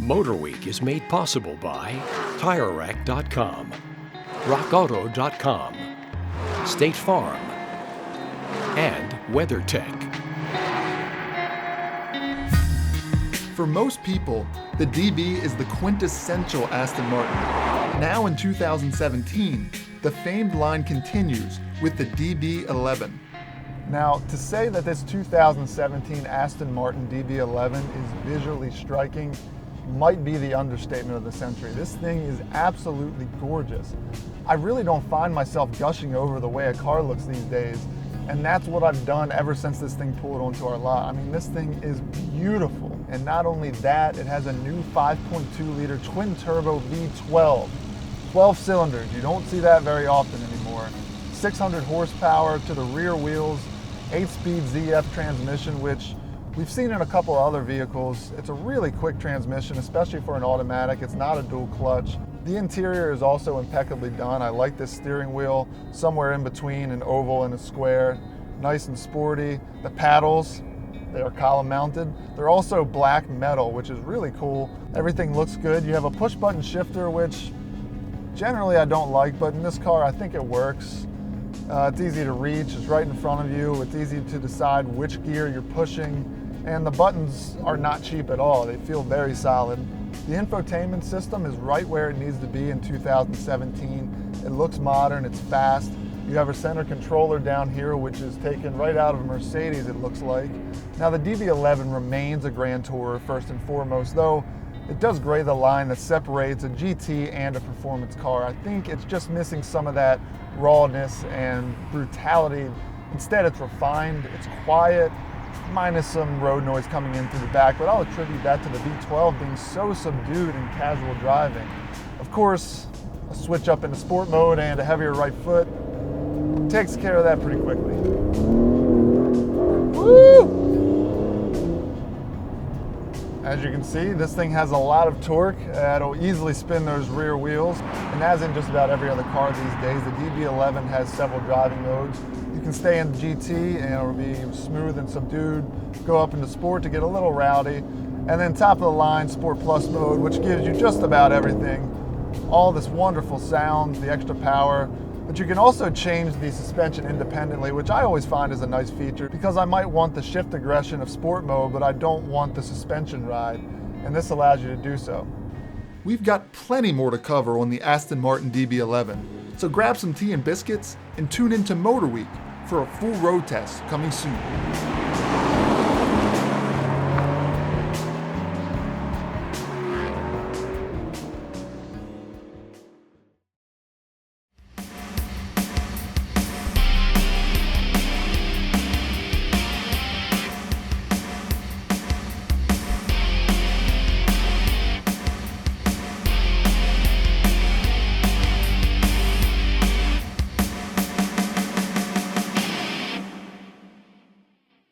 MotorWeek is made possible by TireRack.com, RockAuto.com, State Farm, and WeatherTech. For most people, the DB is the quintessential Aston Martin. Now in 2017, the famed line continues with the DB11. Now, to say that this 2017 Aston Martin DB11 is visually striking might be the understatement of the century. This thing is absolutely gorgeous. I really don't find myself gushing over the way a car looks these days, and that's what I've done ever since this thing pulled onto our lot. I mean, this thing is beautiful, and not only that, it has a new 5.2-liter twin-turbo V12. 12 cylinders, you don't see that very often anymore. 600 horsepower to the rear wheels, 8-speed ZF transmission, which we've seen in a couple other vehicles. It's a really quick transmission, especially for an automatic. It's not a dual clutch. The interior is also impeccably done. I like this steering wheel, somewhere in between an oval and a square. Nice and sporty. The paddles, they are column mounted. They're also black metal, which is really cool. Everything looks good. You have a push button shifter, which generally I don't like, but in this car I think it works. It's easy to reach, it's right in front of you. It's easy to decide which gear you're pushing, and the buttons are not cheap at all. They feel very solid. The infotainment system is right where it needs to be in 2017. It looks modern, it's fast. You have a center controller down here, which is taken right out of a Mercedes, it looks like. Now the DB11 remains a Grand Tourer first and foremost, though it does gray the line that separates a GT and a performance car. I think it's just missing some of that rawness and brutality. Instead, it's refined, it's quiet, minus some road noise coming in through the back, but I'll attribute that to the V12 being so subdued in casual driving. Of course, a switch up into sport mode and a heavier right foot takes care of that pretty quickly. Woo! As you can see, this thing has a lot of torque. It'll easily spin those rear wheels. And as in just about every other car these days, the DB11 has several driving modes. You can stay in GT and it'll be smooth and subdued. Go up into sport to get a little rowdy. And then top of the line, Sport Plus mode, which gives you just about everything. All this wonderful sound, the extra power. But you can also change the suspension independently, which I always find is a nice feature because I might want the shift aggression of sport mode, but I don't want the suspension ride, and this allows you to do so. We've got plenty more to cover on the Aston Martin DB11, so grab some tea and biscuits and tune into MotorWeek for a full road test coming soon.